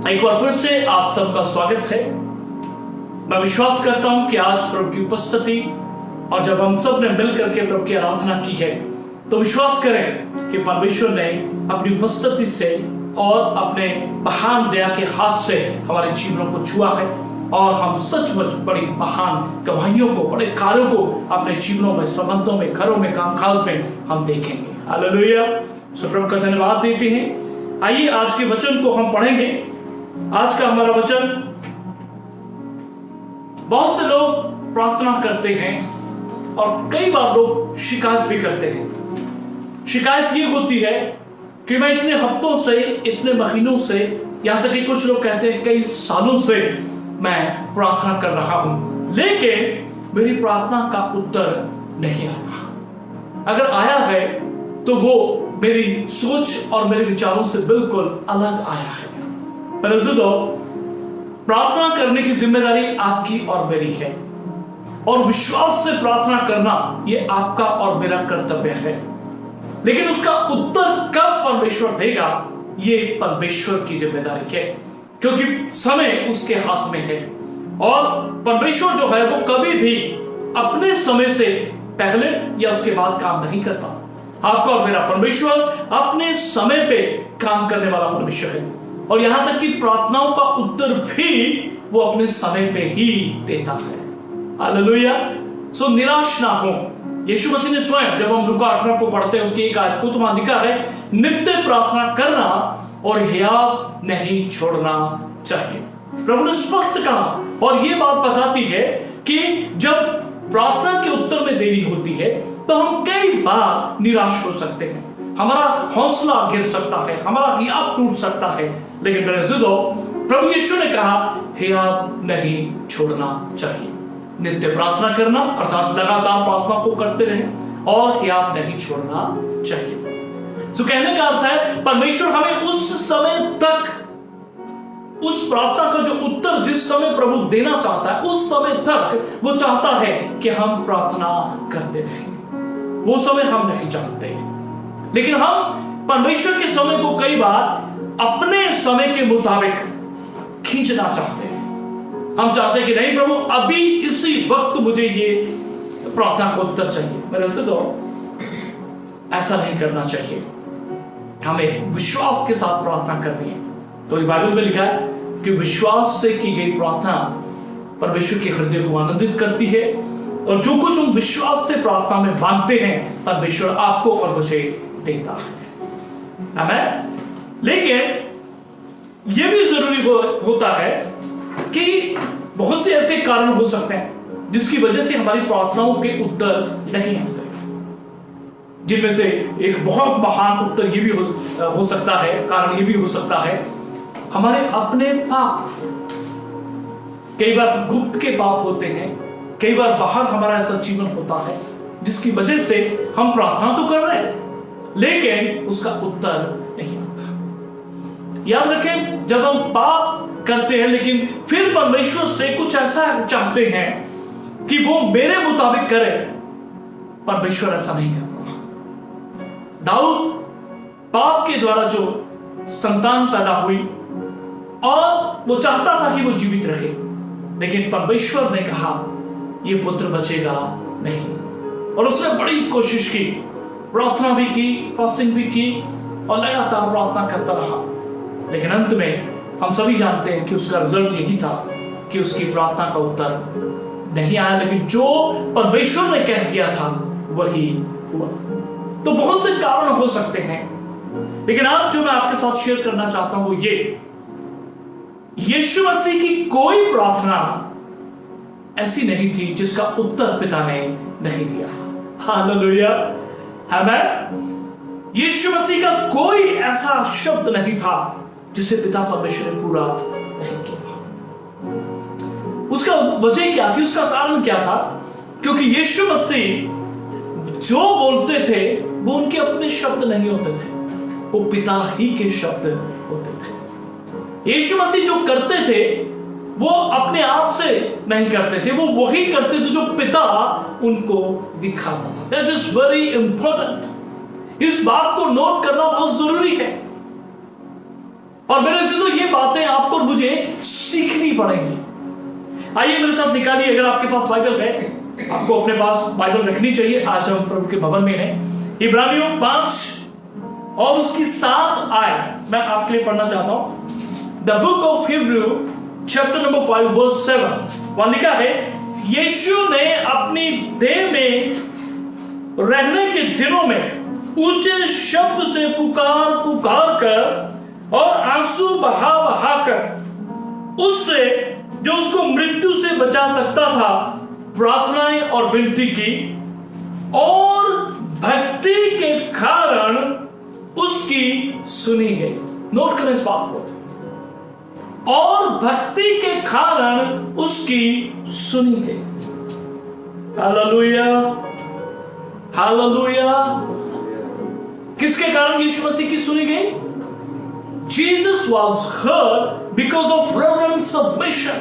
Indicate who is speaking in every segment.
Speaker 1: एक बार फिर से आप सबका स्वागत है। मैं विश्वास करता हूं कि आज प्रभु की उपस्थिति और जब हम सब ने मिल करके प्रभु की आराधना की है तो विश्वास करें कि परमेश्वर ने अपनी उपस्थिति से और अपने महान दया के हाथ से हमारे जीवनों को छुआ है और हम सचमुच बड़ी महान गवाहियों को, बड़े कार्यों को अपने जीवनों में, संबंधों में, घरों में, कामकाज में हम देखेंगे। हालेलुया। सो प्रभु का धन्यवाद देते हैं। आइए आज के वचन को हम पढ़ेंगे। आज का हमारा वचन, बहुत से लोग प्रार्थना करते हैं और कई बार लोग शिकायत भी करते हैं। शिकायत ये होती है कि मैं इतने हफ्तों से, इतने महीनों से, यहां तक कि कुछ लोग कहते हैं कई सालों से मैं प्रार्थना कर रहा हूं, लेकिन मेरी प्रार्थना का उत्तर नहीं आया। अगर आया है तो वो मेरी सोच और मेरे विचारों से बिल्कुल अलग आया है। प्रार्थना करने की जिम्मेदारी आपकी और मेरी है और विश्वास से प्रार्थना करना ये आपका और मेरा कर्तव्य है, लेकिन उसका उत्तर कब परमेश्वर देगा ये परमेश्वर की जिम्मेदारी है, क्योंकि समय उसके हाथ में है और परमेश्वर जो है वो कभी भी अपने समय से पहले या उसके बाद काम नहीं करता। आपका और मेरा परमेश्वर अपने समय पे काम करने वाला परमेश्वर है और यहां तक कि प्रार्थनाओं का उत्तर भी वो अपने समय पे ही देता है। हालेलुया। सो निराश ना हो। यीशु मसीह ने स्वयं, जब हम लूका 18 को पढ़ते हैं, उसकी एक आयत को तो लिखा है, नित्य प्रार्थना करना और हियाव नहीं छोड़ना चाहिए। प्रभु ने स्पष्ट कहा और ये बात बताती है कि जब प्रार्थना के उत्तर में देरी होती है तो हम कई बार निराश हो सकते हैं, हमारा हौसला गिर सकता है, हमारा हियाव टूट सकता है, लेकिन मेरे अज़ीज़ों, प्रभु यीशु ने कहा हियाव नहीं छोड़ना चाहिए। नित्य प्रार्थना करना अर्थात लगातार प्रार्थना को करते रहें और हियाव नहीं छोड़ना चाहिए। तो कहने का अर्थ है परमेश्वर हमें उस समय तक, उस प्रार्थना का जो उत्तर जिस समय प्रभु देना चाहता है उस समय तक वो चाहता है कि हम प्रार्थना करते रहें। वो समय हम नहीं जानते, लेकिन हम परमेश्वर के समय को कई बार अपने समय के मुताबिक खींचना चाहते हैं। हम चाहते हैं कि नहीं प्रभु, अभी इसी वक्त मुझे ये प्रार्थना का उत्तर चाहिए। मेरे से तो ऐसा नहीं करना चाहिए। हमें विश्वास के साथ प्रार्थना करनी है। तो बाइबल में लिखा है कि विश्वास से की गई प्रार्थना परमेश्वर के हृदय को आनंदित करती है और जो कुछ हम विश्वास से प्रार्थना में मांगते हैं परमेश्वर आपको और मुझे देता है। आमीन। लेकिन यह भी जरूरी होता है कि बहुत से ऐसे कारण हो सकते हैं जिसकी वजह से हमारी प्रार्थनाओं के उत्तर नहीं आते, जिनमें से एक बहुत महान उत्तर ये भी हो सकता है, कारण ये भी हो सकता है हमारे अपने पाप। कई बार गुप्त के पाप होते हैं, कई बार बाहर हमारा ऐसा जीवन होता है जिसकी वजह से हम प्रार्थना तो कर रहे हैं लेकिन उसका उत्तर नहीं आता। याद रखें, जब हम पाप करते हैं लेकिन फिर परमेश्वर से कुछ ऐसा चाहते हैं कि वो मेरे मुताबिक करे, परमेश्वर ऐसा नहीं करता। दाऊद पाप के द्वारा जो संतान पैदा हुई और वो चाहता था कि वो जीवित रहे, लेकिन परमेश्वर ने कहा ये पुत्र बचेगा नहीं। और उसने बड़ी कोशिश की, प्रार्थना भी की, फास्टिंग भी की और लगातार प्रार्थना करता रहा, लेकिन अंत में हम सभी जानते हैं कि उसका रिजल्ट यही था कि उसकी प्रार्थना का उत्तर नहीं आया, लेकिन जो परमेश्वर ने कह दिया था वही हुआ। तो बहुत से कारण हो सकते हैं, लेकिन आज जो मैं आपके साथ शेयर करना चाहता हूं वो ये, यीशु मसीह की कोई प्रार्थना ऐसी नहीं थी जिसका उत्तर पिता ने नहीं दिया। हालेलुया। आमीन। यीशु मसीह का कोई ऐसा शब्द नहीं था जिसे पिता परमेश्वर ने पूरा नहीं किया। उसका वजह क्या थी, उसका कारण क्या था? क्योंकि यीशु मसीह जो बोलते थे वो उनके अपने शब्द नहीं होते थे, वो पिता ही के शब्द होते थे। यीशु मसीह जो करते थे वो अपने आप से नहीं करते थे, वो वही करते थे जो पिता उनको दिखाता था। That is very important. इस बात को नोट करना बहुत जरूरी है। और मेरे दोस्तों ये बातें आपको और मुझे सीखनी पड़ेंगी। आइए मेरे साथ निकालिए, अगर आपके पास बाइबल है, आपको अपने पास बाइबल रखनी चाहिए। आज हम प्रभु के भवन में हैं। इब्रानियों 5 और उसकी 7 आयत मैं आपके लिए पढ़ना चाहता हूं। The book of Hebrew chapter number 5 verse 7, वहां लिखा है, यीशु ने अपनी देह में रहने के दिनों में ऊंचे शब्द से पुकार पुकार कर और आंसू बहा बहा कर उससे जो उसको मृत्यु से बचा सकता था प्रार्थनाएं और विनती की, और भक्ति के कारण उसकी सुनी गई। नोट करें इस बात को, और भक्ति के कारण उसकी सुनी गई। Hallelujah, hallelujah. किसके कारण यीशु मसीह की सुनी गई? Jesus was heard because of reverent submission,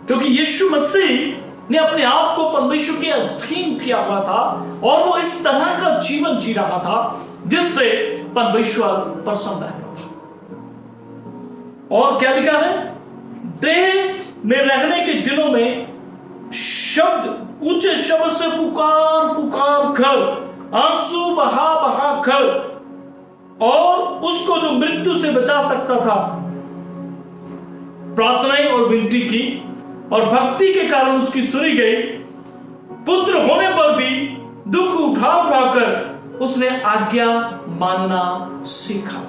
Speaker 1: क्योंकि यीशु मसीह ने अपने आप को परमेश्वर के अधीन किया हुआ था और वो इस तरह का जीवन जी रहा था जिससे परमेश्वर प्रसन्न रहता था। और क्या लिखा है? देह में रहने के दिनों में शब्द, ऊंचे शब्द से पुकार पुकार कर, आंसू बहा बहा कर, और उसको जो मृत्यु से बचा सकता था प्रार्थनाएं और विनती की, और भक्ति के कारण उसकी सुनी गई। पुत्र होने पर भी दुख उठा उठाकर उसने आज्ञा मानना सीखा।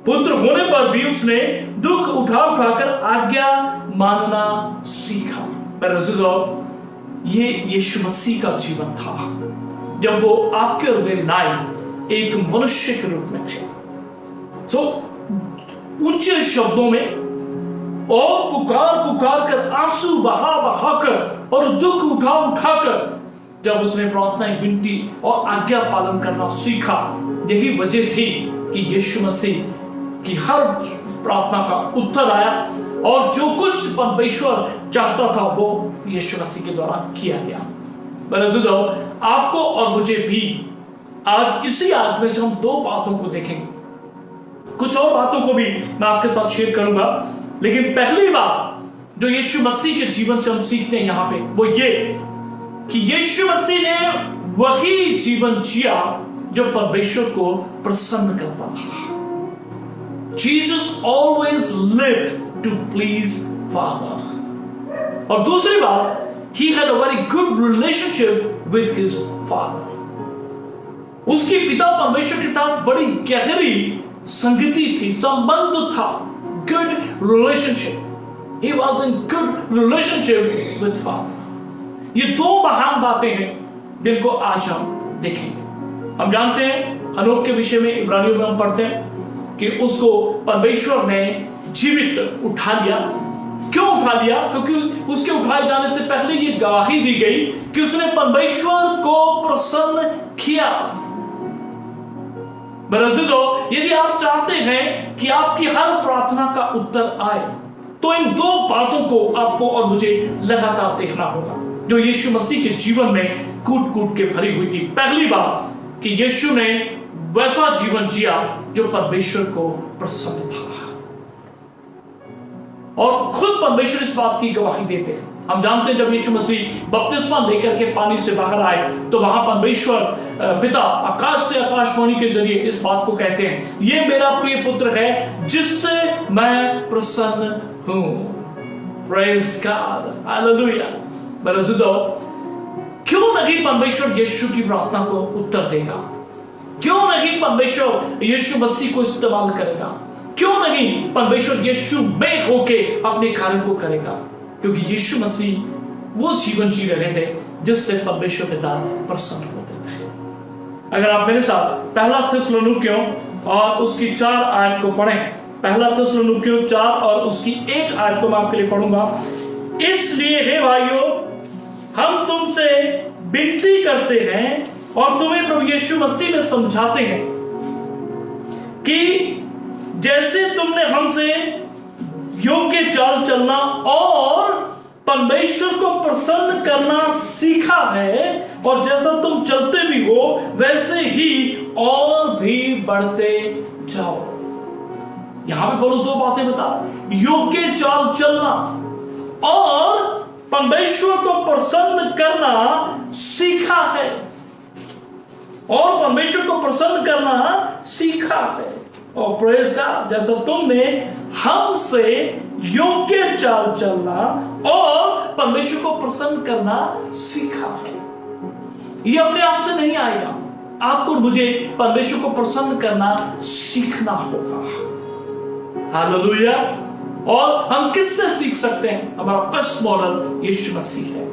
Speaker 1: पुत्र होने पर भी उसने दुख उठा उठाकर आज्ञा मानना सीखा। ये यीशु मसीह का जीवन था जब वो आपके और मेरे नाई एक मनुष्य के रूप में थे। ऊंचे शब्दों में और पुकार पुकार कर, आंसू बहा बहा कर और दुख उठा उठाकर जब उसने प्रार्थनाएं, विनती और आज्ञा पालन करना सीखा, यही वजह थी कि यीशु मसीह की हर प्रार्थना का उत्तर आया और जो कुछ परमेश्वर चाहता था वो यीशु मसीह के द्वारा किया गया। मेरे दोस्तों, आपको और मुझे भी आज इसी आयत में से हम 2 बातों को देखेंगे। कुछ और बातों को भी मैं आपके साथ शेयर करूंगा, लेकिन पहली बात जो यीशु मसीह के जीवन से हम सीखते हैं यहां पे, वो ये कि यीशु मसीह ने वही जीवन जिया जो परमेश्वर को प्रसन्न करता था। Jesus always lived to please Father. और दूसरी बात, he had a very good relationship with his Father. उसके पिता परमेश्वर के साथ बड़ी गहरी संगति थी, संबंध था, good relationship. He was in good relationship with Father. ये 2 महान बातें हैं जिनको आज हम देखेंगे। हम जानते हैं हनोक के विषय में इब्रानियों में हम पढ़ते हैं कि उसको परमेश्वर ने जीवित उठा लिया। क्यों उठा लिया? क्योंकि उसके उठाए जाने से पहले ये गवाही दी गई कि उसने परमेश्वर को प्रसन्न किया। यदि आप चाहते हैं कि आपकी हर प्रार्थना का उत्तर आए, तो इन 2 बातों को आपको और मुझे लगातार देखना होगा जो यीशु मसीह के जीवन में कूट कूट के भरी हुई थी। पहली बात कि यीशु ने वैसा जीवन जिया जो परमेश्वर को प्रसन्न था, और खुद परमेश्वर इस बात की गवाही देते हैं। हम जानते हैं जब यीशु मसीह बपतिस्मा लेकर के पानी से बाहर आए तो वहां परमेश्वर पिता आकाश से आकाशवाणी के जरिए इस बात को कहते हैं, ये मेरा प्रिय पुत्र है जिससे मैं प्रसन्न हूं। Praise God, hallelujah. क्यों नहीं परमेश्वर यीशु की प्रार्थना को उत्तर देगा? क्यों नहीं परमेश्वर यीशु मसीह को इस्तेमाल करेगा? क्यों नहीं परमेश्वर यीशु में होके अपने कार्य को करेगा? क्योंकि यीशु मसीह वो जीवन जी रहे थे जिससे परमेश्वर पिता प्रसन्न होते थे। अगर आप मेरे साथ पहला थिस्सलुनीकियों और उसकी 4 आयत को पढ़ें, पहला थिस्सलुनीकियों 4 और उसकी 1 आयत को मैं आपके लिए पढ़ूंगा। इसलिए हे भाइयों, हम तुमसे विनती करते हैं और तुम्हें प्रभु यीशु मसीह में समझाते हैं कि जैसे तुमने हमसे योग्य चाल चलना और परमेश्वर को प्रसन्न करना सीखा है, और जैसा तुम चलते भी हो वैसे ही और भी बढ़ते जाओ। यहां पे पौलुस दो बातें बता, योग्य चाल चलना और परमेश्वर को प्रसन्न करना सीखा है, और परमेश्वर को प्रसन्न करना सीखा है। और प्रेज का, जैसा तुमने हमसे योग्य चाल चलना और परमेश्वर को प्रसन्न करना सीखा है। ये अपने आप से नहीं आएगा, आपको मुझे परमेश्वर को प्रसन्न करना सीखना होगा। हालेलुया। और हम किससे सीख सकते हैं? हमारा बेस्ट मॉडल यीशु मसीह है।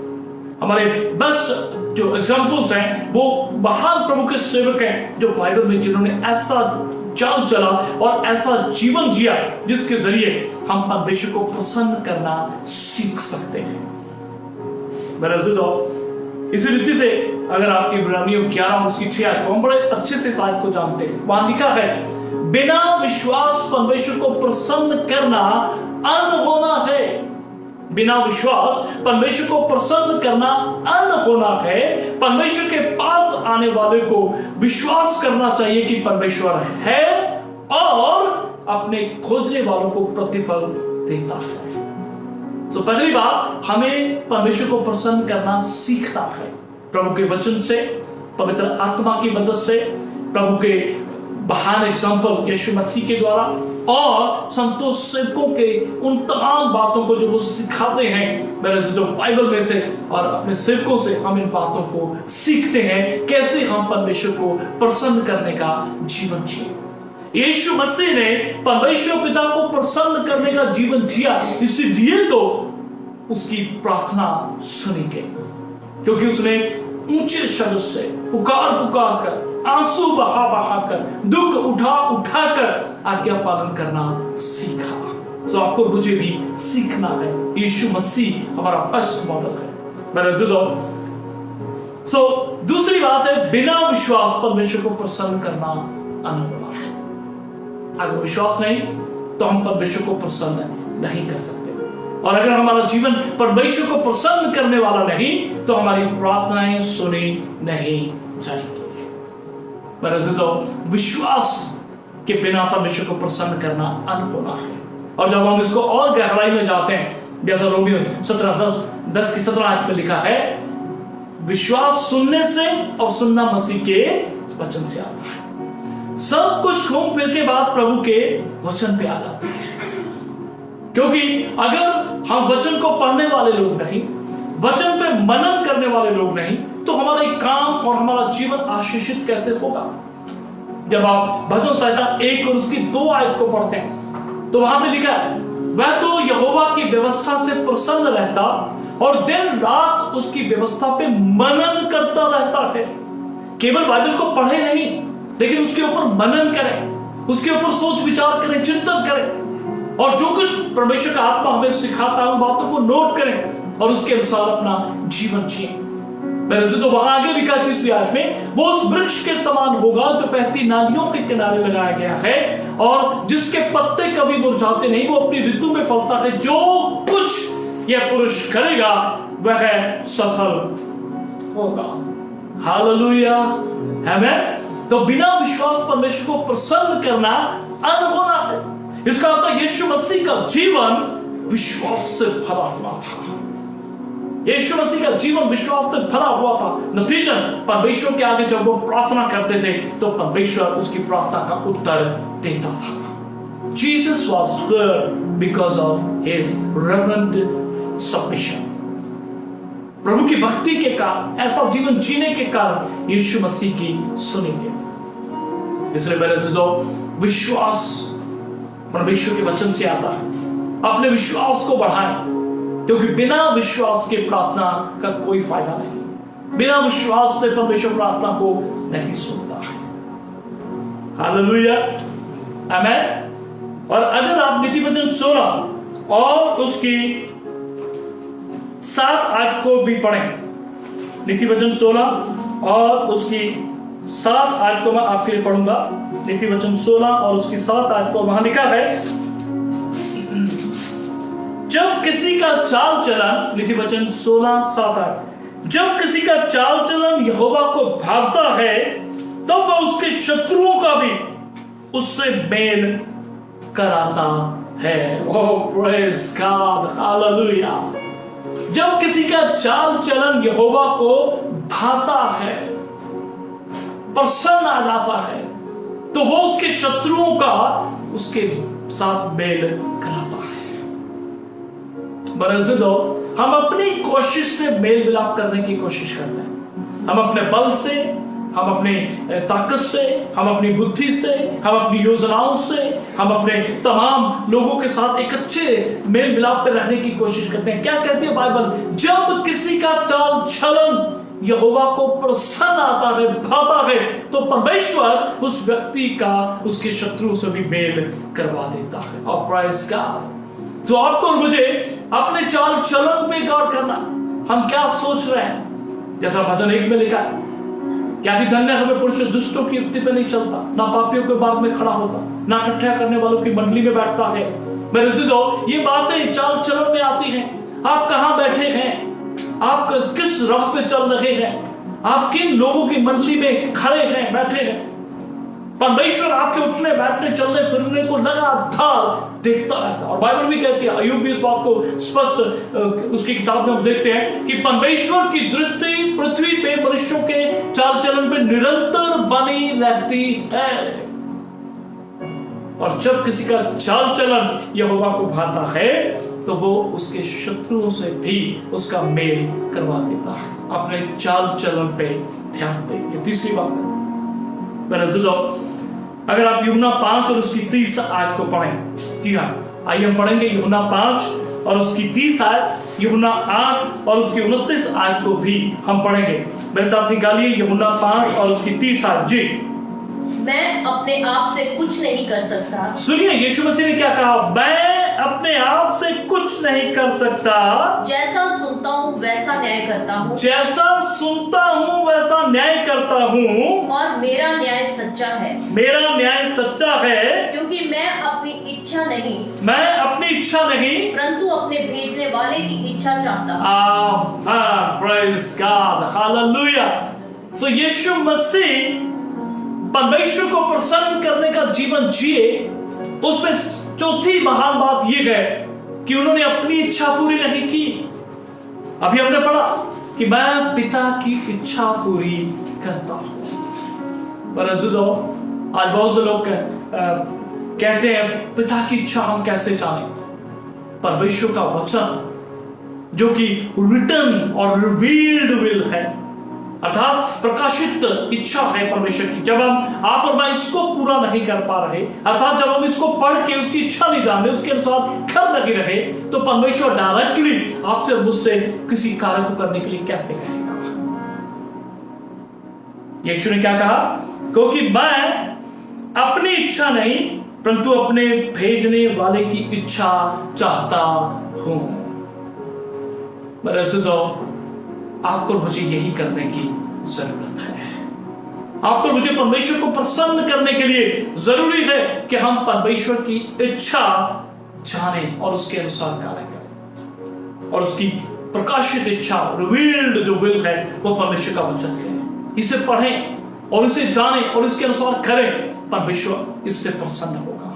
Speaker 1: हमारे बेस्ट जो एग्जाम्पल्स हैं वो महान प्रभु के सेवक हैं, जो बाइबल में जिन्होंने ऐसा चाल चला और ऐसा जीवन जिया जिसके जरिए हम परमेश्वर को प्रसन्न करना सीख सकते हैं। मेरे अज़ीज़ों, इसी रीति से अगर आप इब्रानियों 11 उसकी 6 आयत को हम बड़े अच्छे से इस आयत को जानते हैं, वहां लिखा है, बिना विश्वास परमेश्वर को प्रसन्न करना अनहोना है। बिना विश्वास परमेश्वर को प्रसन्न करना अनहोना है। परमेश्वर के पास आने वाले को विश्वास करना चाहिए कि परमेश्वर है और अपने खोजने वालों को प्रतिफल देता है। तो पहली बात, हमें परमेश्वर को प्रसन्न करना सीखना है, प्रभु के वचन से, पवित्र आत्मा की मदद से, प्रभु के महान एग्जाम्पल यीशु मसीह के द्वारा, और संतोष सेवकों के उन तमाम बातों को जो वो सिखाते हैं मेरे जो बाइबल में से, और अपने सेवकों से हम इन बातों को सीखते हैं कैसे हम परमेश्वर को प्रसन्न करने का जीवन जिए। यीशु मसीह ने परमेश्वर पिता को प्रसन्न करने का जीवन जिया, इसीलिए तो उसकी प्रार्थना सुनी गई, क्योंकि उसने ऊंचे शब्द से पुकार पुकार कर, आंसू बहा बहा कर, दुख उठा उठा कर आज्ञा पालन करना सीखा। तो आपको मुझे भी सीखना है। यीशु मसीह हमारा बेस्ट मॉडल है मेरे अज़ीज़ों। सो दूसरी बात है, बिना विश्वास परमेश्वर को प्रसन्न करना अनहोना है। अगर विश्वास नहीं तो हम परमेश्वर को प्रसन्न नहीं कर सकते, और अगर हमारा जीवन परमेश्वर को प्रसन्न करने वाला नहीं तो हमारी प्रार्थनाएं सुनी नहीं जाएंगी। मेरे अज़ीज़ों, विश्वास के बिना परमेश्वर को प्रसन्न करना अनहोना है। और जब हम इसको और गहराई में जाते हैं, जैसा रोमियो 10 की 17 आयत में लिखा है, विश्वास सुनने से और सुनना मसीह के वचन से आता है। सब कुछ घूम फिर के बाद प्रभु के वचन पे आ जाते हैं, क्योंकि अगर हम वचन को पढ़ने वाले लोग नहीं, वचन पे मनन करने वाले लोग नहीं, तो हमारा काम और हमारा जीवन आशीषित कैसे होगा? जब आप भजन संहिता 1 और उसकी 2 आयत को पढ़ते हैं तो वहां पे लिखा है, वह तो यहोवा की व्यवस्था से प्रसन्न रहता और दिन रात उसकी व्यवस्था पे मनन करता रहता है। केवल बाइबल को पढ़े नहीं, लेकिन उसके ऊपर मनन करें, उसके ऊपर सोच विचार करें, चिंतन करें, और जो कुछ परमेश्वर का आत्मा हमें सिखाता है उन बातों को नोट करें और उसके अनुसार अपना जीवन जिए। मेरे तो वहां आगे लिखा है 30वीं आयत में, वो उस वृक्ष के समान होगा जो बहती नालियों के किनारे लगाया गया है और जिसके पत्ते कभी मुरझाते नहीं, वो अपनी ऋतु में फलता है। जो कुछ यह पुरुष करेगा वह सफल होगा। हालेलुया, आमीन। तो बिना विश्वास परमेश्वर को प्रसन्न करना अनहोना है। इसका अर्थ यीशु मसीह का जीवन विश्वास से भरा हुआ था। यीशु मसीह का जीवन विश्वास से भरा हुआ था। नतीजन परमेश्वर के आगे जब वो प्रार्थना करते थे तो परमेश्वर उसकी प्रार्थना का उत्तर देता था। Jesus was heard because of his reverent submission. प्रभु की भक्ति के कारण, ऐसा जीवन जीने के कारण यीशु मसीह की सुनी गई। इसलिए मेरे अज़ीज़ों, विश्वास परमेश्वर के वचन से आता है। अपने विश्वास को बढ़ाएं, क्योंकि बिना विश्वास के प्रार्थना का कोई फायदा नहीं। बिना विश्वास से परमेश्वर प्रार्थना को नहीं सुनता है। हालेलुया, आमीन। और अगर आप नीतिवचन 16 और उसकी 7 आयत को भी पढ़ें, नीतिवचन 16 और उसकी 7 आयत को मैं आपके लिए पढ़ूंगा। नीतिवचन 16 और उसकी 7 आयत को वहां लिखा है, जब किसी का चाल चलन, नीतिवचन 16:7 जब किसी का चाल चलन यहोवा को भागता है उसके शत्रुओं का भी उससे मेल कराता है। ओह प्रेज गॉड, हालेलुया। जब किसी का चाल चलन यहोवा को भाता है, प्रसन्न आ जाता है, तो वो उसके शत्रुओं का उसके साथ मेल कराता है। बरज़िदो, हम अपनी कोशिश से मेल मिलाप करने की कोशिश करते हैं। हम अपने बल से, हम अपने ताकत से, हम अपनी बुद्धि से, हम अपनी योजनाओं से, हम अपने तमाम लोगों के साथ एक अच्छे मेल मिलाप पे रहने की कोशिश करते हैं। क्या कहती है बाइबल? जब किसी का चाल चलन यहोवा को प्रसन्न आता है, भाता है, तो परमेश्वर उस व्यक्ति का उसके शत्रु से भी मेल करवा देता है। और प्राइज गॉड। तो आपको और मुझे अपने चाल चलन पे गौर करना, हम क्या सोच रहे हैं। जैसा भजन 1 में लिखा है, क्या ही धन्य हमें पुरुष दुष्टों की युक्ति पे नहीं चलता, ना पापियों के बाग में खड़ा होता, ना इकट्ठा करने वालों की मंडली में बैठता है। मेरे अजीजों, ये बातें चाल चलन में आती हैं। आप कहां बैठे हैं, आप किस राह पे चल रहे हैं, आप किन लोगों की मंडली में खड़े हैं, बैठे हैं। परमेश्वर आपके उठने बैठने चलने फिरने को लगातार देखता रहता है। और बाइबल भी कहती है, अय्यूब भी इस बात को स्पष्ट उसकी किताब में हम देखते हैं कि परमेश्वर की दृष्टि पृथ्वी पे मनुष्यों के चाल चलन पे निरंतर बनी रहती है। और जब किसी का चाल चलन यहोवा को भाता है, तो वो उसके शत्रुओं से भी उसका मेल करवा देता है। अपने चाल चलन पे ध्यान दें। ये तीसरी बात है। मेरे अजीजों, अगर आप यूहन्ना 5 और उसकी 30 आयत को पढ़ें, जी हाँ, आइए हम पढ़ेंगे यूहन्ना 5 और उसकी 30 आयत, यूहन्ना 8 और उसकी 29 आयत को भी हम पढ़ेंगे। मेरे साथ निकालिए यूहन्ना 5 और उसकी 30 आयत। जी।
Speaker 2: मैं अपने आप से कुछ नहीं कर सकता।
Speaker 1: सुनिए, यीशु मसीह ने क्या कहा? मैं अपने आप से कुछ नहीं कर सकता,
Speaker 2: जैसा सुनता हूँ वैसा न्याय करता हूँ।
Speaker 1: जैसा सुनता हूँ वैसा न्याय करता हूँ,
Speaker 2: और मेरा न्याय सच्चा है।
Speaker 1: मेरा न्याय सच्चा है,
Speaker 2: क्योंकि मैं अपनी इच्छा नहीं परंतु अपने भेजने वाले की इच्छा चाहता हूँ।
Speaker 1: Praise God, hallelujah. So Yeshu Masih परमेश्वर को प्रसन्न करने का जीवन जिए। उसमें चौथी महान बात यह है कि उन्होंने अपनी इच्छा पूरी नहीं की। अभी हमने पढ़ा कि मैं पिता की इच्छा पूरी करता हूं। पर अज़ीज़ों, आज बहुत से लोग कहते हैं पिता की इच्छा हम कैसे जानें? परमेश्वर का वचन जो कि रिटन और रिवील्ड विल है, अर्थात प्रकाशित इच्छा है परमेश्वर की। जब आप और मैं इसको पूरा नहीं कर पा रहे, अर्थात जब हम इसको पढ़ के उसकी इच्छा नहीं जान रहे, उसके अनुसार कर नहीं रहे, तो परमेश्वर डायरेक्टली आपसे मुझसे किसी कार्य को करने के लिए कैसे कहेगा? यीशु ने क्या कहा? क्योंकि मैं अपनी इच्छा नहीं परंतु अपने भेजने वाले की इच्छा चाहता हूं। मेरे अज़ीज़ों, आपको मुझे यही करने की जरूरत है। आपको मुझे परमेश्वर को प्रसन्न करने के लिए जरूरी है कि हम परमेश्वर की इच्छा जानें और उसके अनुसार कार्य करें। और उसकी प्रकाशित इच्छा, रिवील्ड जो विल है, वो परमेश्वर का वचन है। इसे पढ़ें और इसे जानें और इसके अनुसार करें। परमेश्वर इससे प्रसन्न होगा,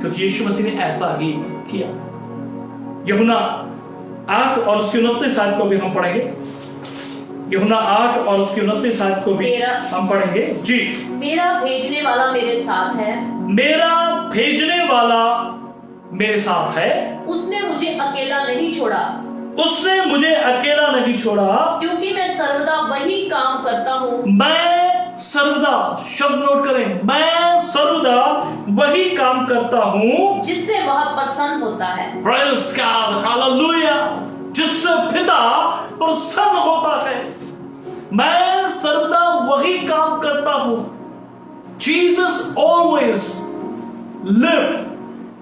Speaker 1: क्योंकि यीशु मसीह ने ऐसा ही किया। यूहन्ना 8 और उसकी 29 आयत को भी हम पढ़ेंगे। यूहन्ना 8 और उसकी 29 आयत को भी हम पढ़ेंगे। जी।
Speaker 2: मेरा भेजने वाला मेरे साथ है।
Speaker 1: मेरा भेजने वाला मेरे साथ है।
Speaker 2: उसने मुझे अकेला नहीं छोड़ा।
Speaker 1: उसने मुझे अकेला नहीं छोड़ा,
Speaker 2: क्योंकि मैं सर्वदा वही काम करता हूँ।
Speaker 1: मैं सर्वदा, शब्द नोट करें, मैं सर्वदा वही काम करता हूँ
Speaker 2: जिससे वह प्रसन्न होता है।
Speaker 1: Praise God, hallelujah. जिससे पिता प्रसन्न होता है। मैं सर्वदा वही काम करता हूं। Jesus always live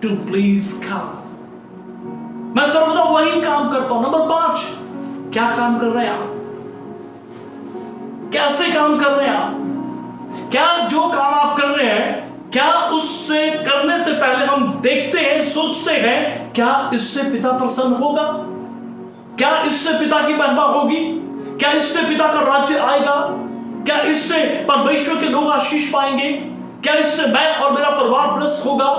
Speaker 1: to please God. मैं सर्वदा वही काम करता हूं। नंबर 5, क्या काम कर रहे हैं आप? कैसे काम कर रहे हैं आप? क्या जो काम आप कर रहे हैं, क्या उससे करने से पहले हम देखते हैं, सोचते हैं, क्या इससे पिता प्रसन्न होगा? क्या इससे पिता की महिमा होगी? क्या इससे पिता का राज्य आएगा? क्या इससे परमेश्वर के लोग आशीष पाएंगे? क्या इससे मैं और मेरा परिवार ब्लेस होगा?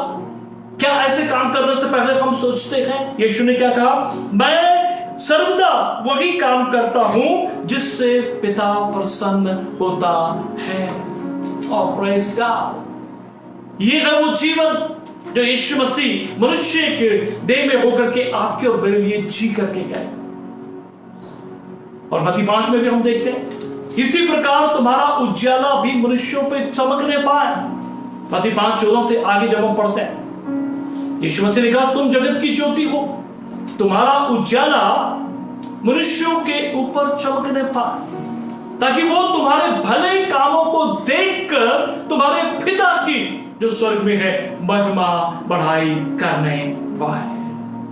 Speaker 1: क्या ऐसे काम करने से पहले हम सोचते हैं? यीशु ने क्या कहा? मैं सर्वदा वही काम करता हूं जिससे पिता प्रसन्न होता है। और प्रेज़ गॉड, ये है वो जीवन जो यीशु मसीह मनुष्य के देह में होकर के आपके और मेरे लिए जी करके गए। और मत्ती 5 में भी हम देखते हैं इसी प्रकार तुम्हारा उज्ज्वला भी मनुष्यों पे चमकने पाए। मत्ती 5:14 से आगे जब हम पढ़ते हैं, यीशु मसीह ने कहा तुम जगत की ज्योति हो, तुम्हारा उज्ज्वला मनुष्यों के ऊपर चमकने पाए, ताकि वो तुम्हारे भले कामों को देखकर तुम्हारे पिता की जो स्वर्ग में है महिमा बढ़ाई करने पाए।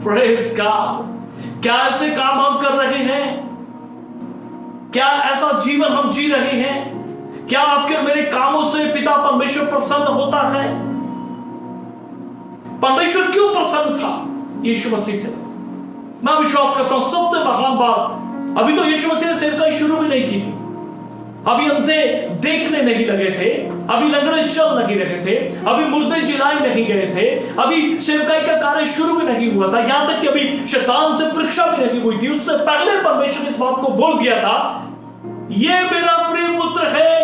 Speaker 1: प्रेज़ गॉड, क्या ऐसे काम हम कर रहे हैं? क्या ऐसा जीवन हम जी रहे हैं? क्या आपके और मेरे कामों से पिता परमेश्वर प्रसन्न होता है? परमेश्वर क्यों प्रसन्न था यीशु मसीह से? मैं विश्वास करता हूं सबसे महान बात, अभी तो यीशु मसीह ने सेवकाई शुरू भी नहीं की थी, अभी अंधे देखने नहीं लगे थे, अभी लंगड़े चल नहीं रहे थे, अभी मुर्दे जिलाए नहीं गए थे, अभी सेवकाई का कार्य शुरू भी नहीं हुआ था, यहां तक कि अभी शैतान से परीक्षा भी नहीं हुई थी। उससे पहले परमेश्वर ने इस बात को बोल दिया था, ये मेरा प्रिय पुत्र है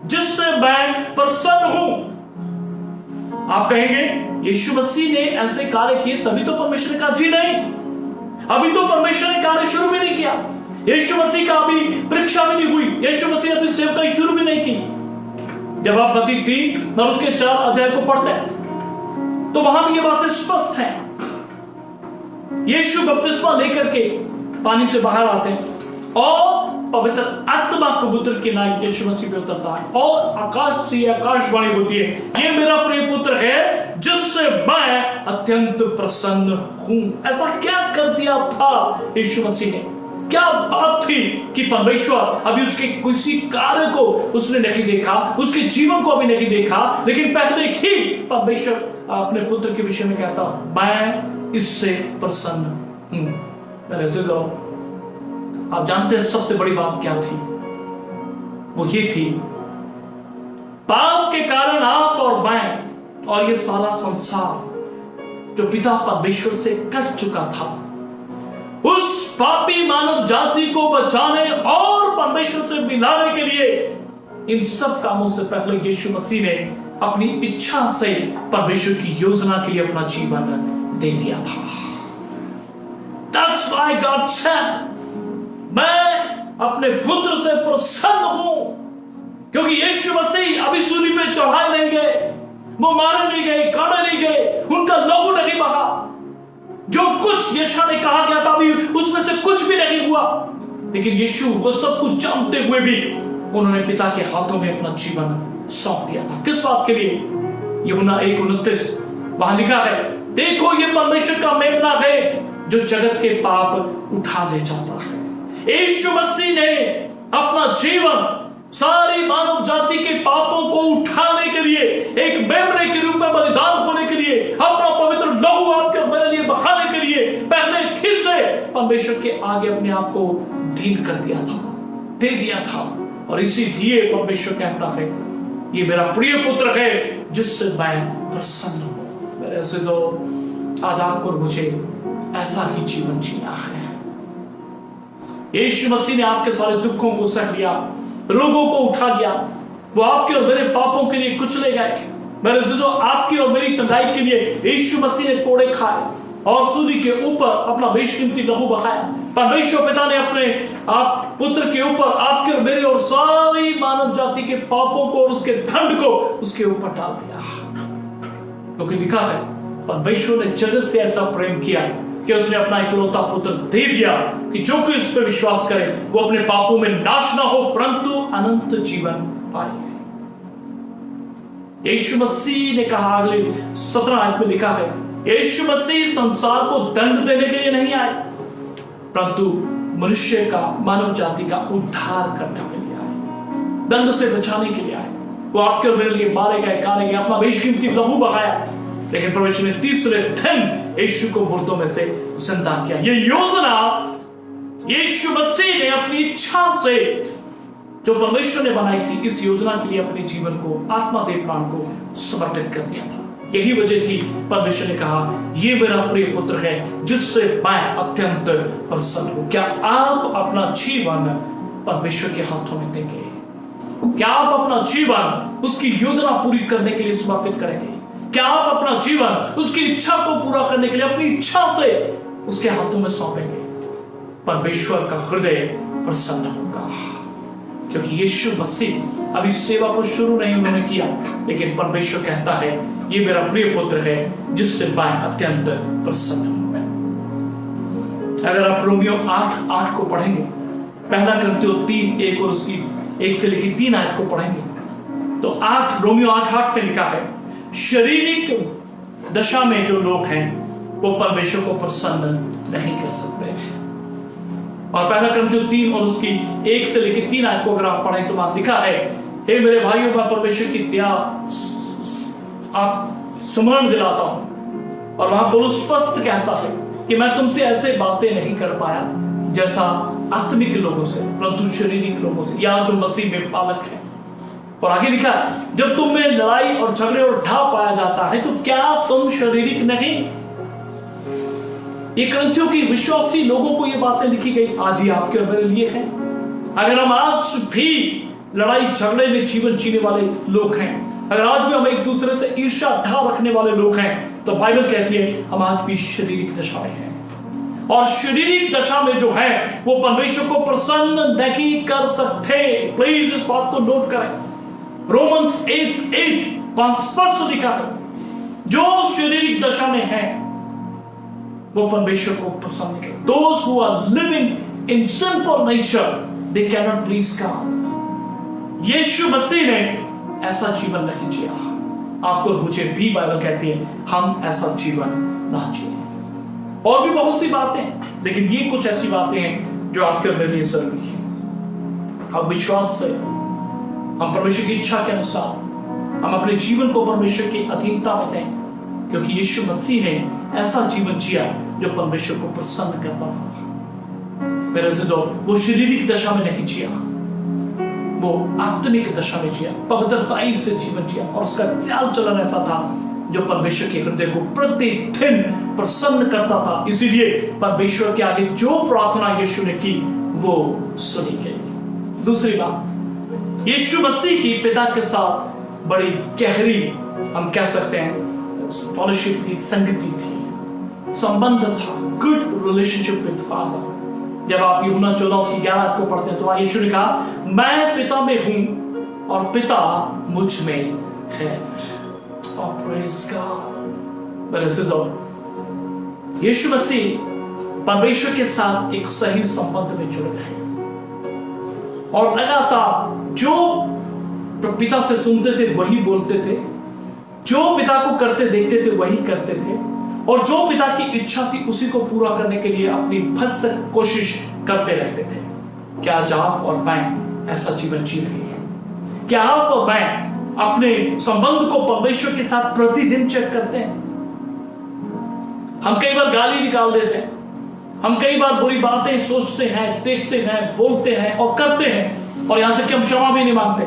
Speaker 1: जिससे मैं प्रसन्न हूं। आप कहेंगे यीशु मसीह ने ऐसे कार्य किए तभी तो परमेश्वर ने कहा, जी नहीं, अभी तो परमेश्वर ने कार्य शुरू भी नहीं किया, यीशु मसीह का अभी परीक्षा भी नहीं हुई, यीशु मसीह ने अपनी सेवकाई शुरू भी नहीं की। जब आप मत्ती 3 और उसके 4 अध्याय को पढ़ते हैं तो वहां भी ये बातें स्पष्ट हैं। यीशु बपतिस्मा लेकर के पानी से बाहर आते हैं और पवित्र आत्मा कबूतर के नाम यीशु मसीह पे उतरता है और आकाश से आकाशवाणी होती है, ये मेरा प्रिय पुत्र है जिससे मैं अत्यंत प्रसन्न हूं। ऐसा क्या कर दिया था यीशु मसीह ने? क्या बात थी कि परमेश्वर अभी उसके किसी कार्य को उसने नहीं देखा, उसके जीवन को अभी नहीं देखा, लेकिन पहले ही परमेश्वर अपने पुत्र के विषय में कहता, मैं इससे प्रसन्न हूं। मेरे अज़ीज़ों, आप जानते हैं सबसे बड़ी बात क्या थी? वो ये थी, पाप के कारण आप और मैं और ये सारा संसार जो पिता परमेश्वर से कट चुका था, उस पापी मानव जाति को बचाने और परमेश्वर से मिलाने के लिए इन सब कामों से पहले यीशु मसीह ने अपनी इच्छा से परमेश्वर की योजना के लिए अपना जीवन दे दिया था। That's why God said, मैं अपने पुत्र से प्रसन्न हूं, क्योंकि यीशु मसीह अभी सूली पे चढ़ाए नहीं गए, वो मारे नहीं गए, काटे नहीं गए, उनका लहू नहीं बहा। जो कुछ यशायाह ने कहा गया था अभी उसमें से कुछ भी नहीं हुआ, लेकिन यीशु वो सब कुछ जानते हुए भी उन्होंने पिता के हाथों में अपना जीवन सौंप दिया था। किस बात के लिए? यूहन्ना 1:29 वहां लिखा है, देखो ये परमेश्वर का मेमना है जो जगत के पाप उठा ले जाता है। यीशु मसीह ने अपना जीवन सारी मानव जाति के पापों को उठाने के लिए, एक मेमने के रूप में बलिदान होने के लिए, अपना पवित्र लहू आपके और मेरे लिए बहाने के लिए पहले ही से परमेश्वर के आगे अपने आप को दीन कर दिया था, दे दिया था। और इसीलिए परमेश्वर कहता है, ये मेरा प्रिय पुत्र है जिससे मैं प्रसन्न हूं। मेरे अज़ीज़ों, आज आपको और मुझे ऐसा ही जीवन जीना है। यीशु मसीह ने आपके सारे दुखों को सह लिया, रोगों को उठा लिया, वो आपके और मेरे पापों के लिए कुचले गए। मेरे अज़ीज़ों, आपकी और मेरी चंगाई के लिए यीशु मसीह ने कोड़े खाए और सूली के ऊपर अपना बेशकीमती लहू बहाया। परमेश्वर पिता ने अपने आप पुत्र के ऊपर आपके और मेरे और सारी मानव जाति के पापों को और उसके दंड को उसके ऊपर डाल दिया, क्योंकि लिखा है, परमेश्वर ने जगत से ऐसा प्रेम किया कि उसने अपना इकलौता पुत्र दे दिया कि जो कोई उस पर विश्वास करे वो अपने पापों में नाश ना हो परंतु अनंत जीवन पाए। यीशु मसीह ने कहा, अगले 17 आयत में लिखा है, यीशु मसीह संसार को दंड देने के लिए नहीं आए परंतु मनुष्य का, मानव जाति का उद्धार करने के लिए आए, दंड से बचाने के लिए आए। वो आपके और मेरे लिए मारे गए, काटे गए, अपना बेशकीमती लहू बहाया, लेकिन परमेश्वर ने तीसरे दिन यीशु को मुर्दों में से जिंदा किया। ये योजना यीशु मसीह ने अपनी इच्छा से जो परमेश्वर ने बनाई थी, इस योजना के लिए अपने जीवन को, आत्मा देह प्राण को समर्पित कर दिया था। यही वजह थी परमेश्वर ने कहा, ये मेरा प्रिय पुत्र है जिससे मैं अत्यंत प्रसन्न हूं। क्या आप अपना जीवन परमेश्वर के हाथों में देंगे? क्या आप अपना जीवन उसकी योजना पूरी करने के लिए समर्पित करेंगे? क्या आप अपना जीवन उसकी इच्छा को पूरा करने के लिए अपनी इच्छा से उसके हाथों में सौंपेंगे? परमेश्वर का हृदय प्रसन्न होगा, क्योंकि यीशु मसीह अभी सेवा को शुरू नहीं उन्होंने किया, लेकिन परमेश्वर कहता है, ये मेरा प्रिय पुत्र है जिससे मैं अत्यंत प्रसन्न हूं। अगर आप रोमियो 8:8 को पढ़ेंगे, पहला करंथियों 3:1 और उसकी 1 से लेकर 3 आयत को पढ़ेंगे, तो रोमियो 8:8 में लिखा है, शारीरिक दशा में जो लोग हैं वो परमेश्वर को प्रसन्न नहीं कर सकते। और पहला करंथियों 3 और उसकी 1 से लेकर 3 आयत को अगर आप पढ़ें तो वहां लिखा है, हे मेरे भाइयों, मैं परमेश्वर की आप स्मरण दिलाता हूं। और वहां बहुत स्पष्ट कहता है कि मैं तुमसे ऐसे बातें नहीं कर पाया जैसा आत्मिक लोगों से, परंतु शारीरिक लोगों से, या जो मसीह में पालक है। और आगे लिखा है, जब तुम में लड़ाई और झगड़े और ढाव पाया जाता है तो क्या तुम शारीरिक नहीं? ये करंथियों की विश्वासी लोगों को ये बातें लिखी गई आज ही आपके और मेरे लिए है। अगर हम आज भी लड़ाई झगड़े में जीवन जीने वाले लोग हैं, अगर आज भी हम एक दूसरे से ईर्ष्या ढाव रखने वाले लोग हैं, तो बाइबल कहती है हम आज भी शारीरिक दशा में हैं। और शारीरिक दशा में जो है वो परमेश्वर को प्रसन्न नहीं कर सकते। प्लीज इस बात को नोट करें। रोमन्स 8:8 स्पष्ट लिखा है, जो शारीरिक दशा में है वो परमेश्वर को प्रसन्न नहीं करते। Those who are living in sinful nature, they cannot please God। यीशु मसीह ने ऐसा जीवन नहीं जिया। आपको मुझे भी बाइबल कहती है हम ऐसा जीवन ना जिए। और भी बहुत सी बातें, लेकिन ये कुछ ऐसी बातें हैं जो आपके और मेरे लिए जरूरी है। हम विश्वास से, हम परमेश्वर की इच्छा के अनुसार हम अपने जीवन को परमेश्वर की अधीनता में दें, क्योंकि यीशु मसीह ने ऐसा जीवन जिया जो परमेश्वर को प्रसन्न करता था। मेरे से वो शारीरिक दशा में नहीं जिया, वो आत्मिक दशा में जिया, पवित्रताई से जीवन जिया, और उसका चाल चलन ऐसा था जो परमेश्वर के हृदय को प्रतिदिन प्रसन्न करता था। इसीलिए परमेश्वर के आगे जो प्रार्थना यीशु ने की वो सुनी गई। दूसरी बात, यीशु मसीह की पिता के साथ बड़ी गहरी, हम कह सकते हैं, फॉलोशिप थी, संगति थी, संबंध था, गुड रिलेशनशिप विद फादर। जब आप यूहन्ना 14:11 को पढ़ते हैं तो यीशु ने कहा, मैं पिता में हूं और पिता मुझ में है। और प्रेज गॉड, यीशु मसीह परमेश्वर के साथ एक सही संबंध में जुड़े रहे और लगातार जो पिता से सुनते थे वही बोलते थे, जो पिता को करते देखते थे वही करते थे, और जो पिता की इच्छा थी उसी को पूरा करने के लिए अपनी भरसक कोशिश करते रहते थे। क्या आज आप और मैं ऐसा जीवन जी रहे हैं? क्या आप और मैं अपने संबंध को परमेश्वर के साथ प्रतिदिन चेक करते हैं? हम कई बार गाली निकाल देते हैं, हम कई बार बुरी बातें सोचते हैं, देखते हैं, बोलते हैं और करते हैं, और यहां तक कि हम क्षमा भी नहीं मांगते,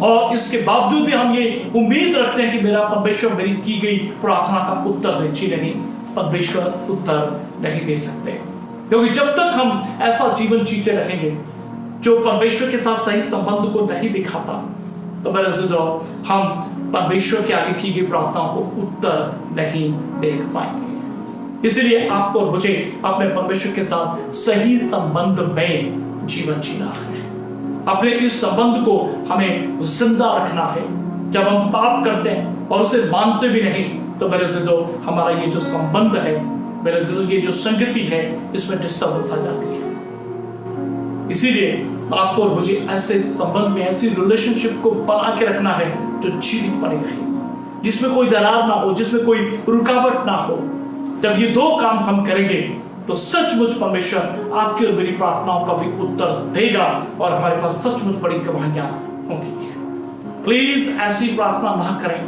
Speaker 1: और इसके बावजूद भी हम ये उम्मीद रखते हैं कि मेरा परमेश्वर मेरी की गई प्रार्थना का उत्तर दे। जी नहीं, परमेश्वर उत्तर नहीं दे सकते, क्योंकि जब तक हम ऐसा जीवन जीते रहेंगे जो परमेश्वर के साथ सही संबंध को नहीं दिखाता, तो मेरे अज़ीज़ों, हम परमेश्वर के आगे की गई प्रार्थनाओं को उत्तर नहीं देख पाएंगे। इसलिए आपको और मुझे अपने परमेश्वर के साथ सही संबंध में जीवन जीना है। अपने इस संबंध को हमें जिंदा रखना है। जब हम पाप करते हैं और उसे मानते भी नहीं, तो मेरे अज़ीज़ों, हमारा ये जो संबंध है, मेरे अज़ीज़ों, ये जो संगति है, इसमें डिस्टर्बेंस आ जाती है। इसीलिए आपको और मुझे ऐसे संबंध में, ऐसी रिलेशनशिप को बना के रखना है जो जीवित बनी रहे, जिसमें कोई दरार ना हो, जिसमें कोई रुकावट ना हो। जब ये दो काम हम करेंगे तो सचमुच परमेश्वर आपकी और मेरी प्रार्थनाओं का भी उत्तर देगा और हमारे पास सचमुच बड़ी गवाहियां होंगी। प्लीज ऐसी प्रार्थना ना करें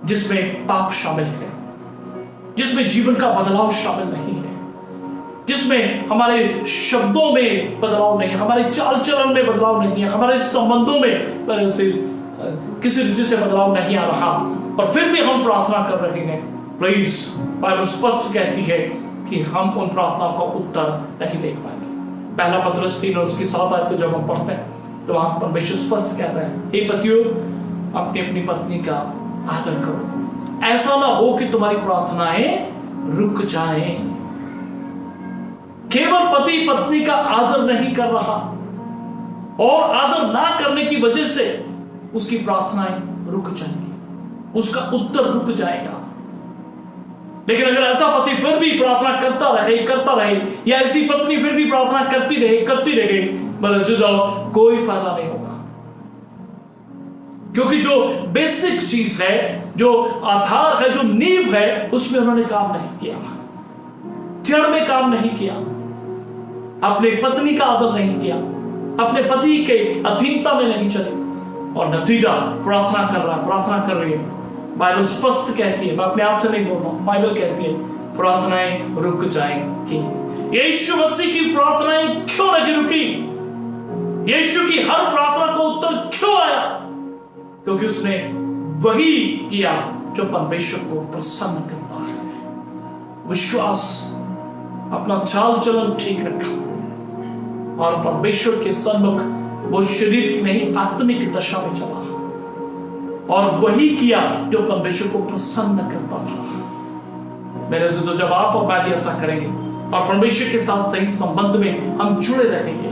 Speaker 1: जिसमें पाप शामिल है, जिसमें जीवन का बदलाव शामिल नहीं है। जिसमें हमारे शब्दों में बदलाव नहीं है, हमारे चाल चलन में बदलाव नहीं है, हमारे संबंधों में किसी रीति से बदलाव नहीं आ रहा, और फिर भी हम प्रार्थना कर रहे हैं, प्लीज बाइबल स्पष्ट कहती है कि हम उन प्रार्थनाओं का उत्तर नहीं देख पाएंगे। पहला पत्रस 3 और उसकी 7 आयत को जब हम पढ़ते हैं तो वहां परमेश्वर स्पष्ट कहता है, हे पतियों अपनी अपनी पत्नी का आदर करो, ऐसा ना हो कि तुम्हारी प्रार्थनाएं रुक जाएं। केवल पति पत्नी का आदर नहीं कर रहा और आदर ना करने की वजह से उसकी प्रार्थनाएं रुक जाएंगी, उसका उत्तर रुक जाएगा। लेकिन अगर ऐसा पति फिर भी प्रार्थना करता रहे या ऐसी पत्नी फिर भी प्रार्थना करती रहे, बल्कि कोई फायदा नहीं होगा, क्योंकि जो बेसिक चीज है, जो आधार है, जो नींव है, उसमें उन्होंने काम नहीं किया, जड़ में काम नहीं किया, अपने पत्नी का आदर नहीं किया, अपने पति के अधीनता में नहीं चले, और नतीजा प्रार्थना कर रही है। बाइबल स्पष्ट कहती है, मैं अपने आप से नहीं बोल रहा हूं, बाइबल कहती है प्रार्थनाएं रुक जाएंगी। यीशु मसीह की प्रार्थनाएं क्यों नहीं रुकी? यीशु की हर प्रार्थना का उत्तर क्यों आया? क्योंकि उसने वही किया जो परमेश्वर को प्रसन्न करता है। विश्वास, अपना चाल चलन ठीक रखा और परमेश्वर के सन्मुख वो शरीर नहीं आत्मिक दशा में चला, और वही किया जो परमेश्वर को प्रसन्न करता था। मेरे से तो जब आप और मैं भी ऐसा करेंगे और परमेश्वर के साथ सही संबंध में हम जुड़े रहेंगे,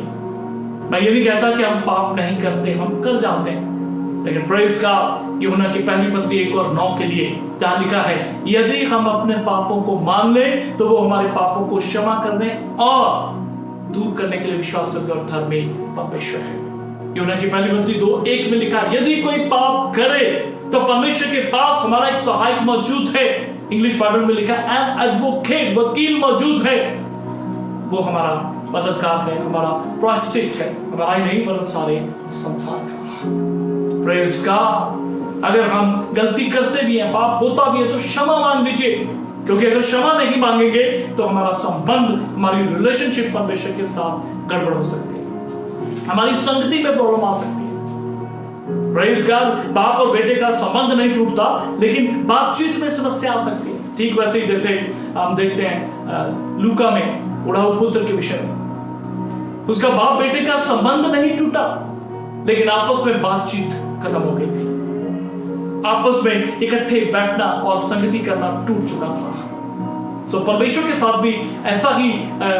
Speaker 1: मैं ये नहीं कहता कि हम पाप नहीं करते, हम कर जाते हैं, लेकिन प्रेज का यूहन्ना की पहली पत्री 1 और 9 के लिए जहां लिखा है, यदि हम अपने पापों को मान लें तो वो हमारे पापों को क्षमा करने और दूर करने के लिए विश्वासयोग्य और धर्मी परमेश्वर है। यूहन्ना की पहली पत्री 2:1 में लिखा है, यदि कोई पाप करे तो परमेश्वर के पास हमारा एक सहायक मौजूद है। इंग्लिश बाइबल में लिखा है एन एडवोकेट, वकील मौजूद है, वो हमारा मददगार है, हमारा प्रायश्चित है, हमारा ही नहीं बल्कि सारे संसार का। Praise God. अगर हम गलती करते भी हैं, पाप होता भी है, तो क्षमा मांग लीजिए, क्योंकि अगर क्षमा नहीं मांगेंगे तो हमारा संबंध, हमारी रिलेशनशिप परमेश्वर के साथ गड़बड़ हो सकती है, हमारी संगति में प्रॉब्लम आ सकती है। Praise God. बाप और बेटे का संबंध नहीं टूटता, लेकिन बातचीत में समस्या आ सकती है। ठीक वैसे ही जैसे हम देखते हैं लूका में उड़ाऊ पुत्र के विषय में, उसका बाप बेटे का संबंध नहीं टूटा, लेकिन आपस में बातचीत खत्म हो गई थी, आपस में इकट्ठे बैठना और संगति करना टूट चुका था। तो परमेश्वर के साथ भी ऐसा ही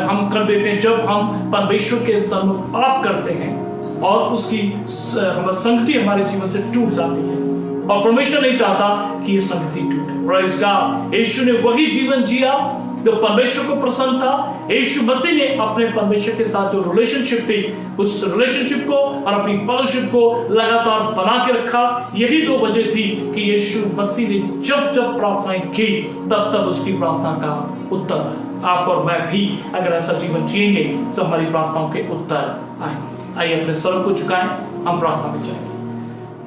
Speaker 1: हम कर देते हैं, जब हम परमेश्वर के सम्मुख पाप करते हैं और उसकी संगति हमारे जीवन से टूट जाती है, और परमेश्वर नहीं चाहता कि ये संगति टूटे। Praise God. यीशु ने वही जीवन जिया जो परमेश्वर को प्रसन्न था। यीशु मसीह ने अपने परमेश्वर के साथ जो रिलेशनशिप थी, उस रिलेशनशिप को और अपनी फेलोशिप को लगातार बना के रखा। यही 2 वजह थी कि यीशु मसीह ने जब जब प्रार्थनाएं की, तब तब उसकी प्रार्थना का उत्तर। आप और मैं भी अगर ऐसा जीवन जिएंगे तो हमारी प्रार्थनाओं के उत्तर आएंगे। आइए अपने सर को झुकाएं, हम प्रार्थना में जाएंगे।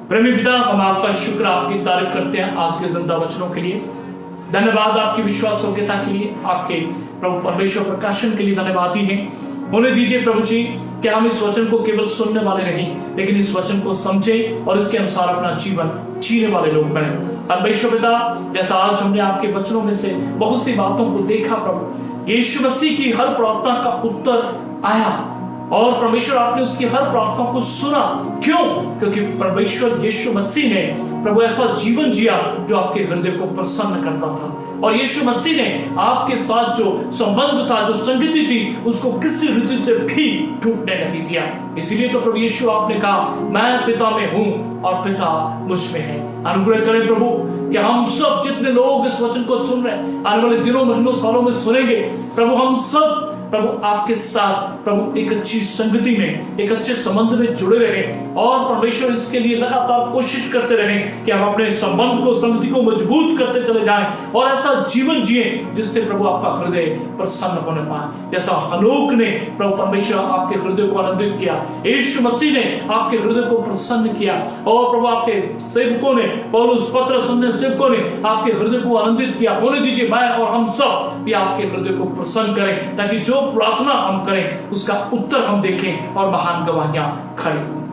Speaker 1: प्रेमी पिता, हम आपका शुक्र, आपकी तारीफ करते हैं आज के जिंदा वचनों के लिए। धन्यवाद आपकी विश्वास योग्यता के लिए, आपके प्रभु परमेश्वर प्रकाशन के लिए धन्यवाद ही है। होने दीजिए प्रभु जी कि हम इस वचन को केवल सुनने वाले नहीं, लेकिन इस वचन को समझें और इसके अनुसार अपना जीवन जीने वाले लोग बने। परमेश्वर पिता, जैसा आज हमने आपके वचनों में से बहुत सी बातों को देखा प्रभु, यीशु मसीह की हर प्रार्थना का उत्तर आया और परमेश्वर आपने उसकी हर प्रार्थना को सुना। क्यों? क्योंकि परमेश्वर यीशु मसीह ने प्रभु ऐसा जीवन जिया जो आपके हृदय को प्रसन्न करता था, और यीशु मसीह ने आपके साथ जो संबंध था, जो संगति थी, उसको किसी रीति से भी टूटने नहीं दिया। इसीलिए तो प्रभु यीशु आपने कहा, मैं पिता में हूं और पिता मुझ में है। अनुग्रह करें प्रभु कि हम सब जितने लोग इस वचन को सुन रहे हैं, आने वाले दिनों, महीनों, सालों में सुनेंगे प्रभु, हम सब प्रभु आपके साथ प्रभु एक अच्छी संगति में, एक अच्छे संबंध में जुड़े रहे, और परमेश्वर इसके लिए लगातार कोशिश करते रहे कि हम अपने संबंध को, संगति को मजबूत करते चले जाएं और ऐसा जीवन जिए जिससे प्रभु आपका हृदय प्रसन्न होने पाए। जैसा हनोक ने प्रभु परमेश्वर आपके हृदय को आनंदित किया, यीशु मसीह ने आपके हृदय को प्रसन्न किया, और प्रभु आपके सेवकों ने, पौलुस, पतरस, अन्य सेवकों ने आपके हृदय को आनंदित किया। होने दीजिए मैं और हम सब भी आपके हृदय को प्रसन्न करें, ताकि जो जो प्रार्थना हम करें उसका उत्तर हम देखें और महान गवाहियां खड़ी हों।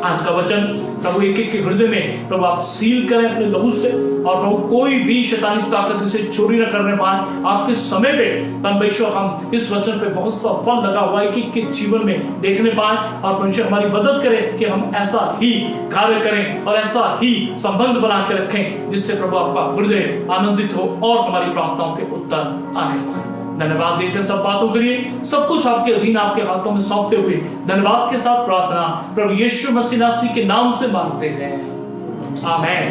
Speaker 1: आज का वचन प्रभु एक एक के हृदय में प्रभु आप सील करें अपने लहू से, और प्रभु कोई भी शैतानी ताकत इसे चोरी न करने पाए। आपके समय पे परमेश्वर हम इस वचन पे बहुत सा फल लगा हुआ एक के जीवन में देखने पाए, और परमेश्वर हमारी मदद करे कि हम ऐसा ही कार्य करें और ऐसा ही संबंध बना के रखें जिससे प्रभु आपका हृदय आनंदित हो और हमारी प्रार्थनाओं के उत्तर आने पाए। धन्यवाद देते सब बातों के लिए, सब कुछ आपके अधीन आपके हाथों में सौंपते हुए धन्यवाद के साथ प्रार्थना प्रभु यीशु मसीह नासरी के नाम से मांगते हैं, आमेन।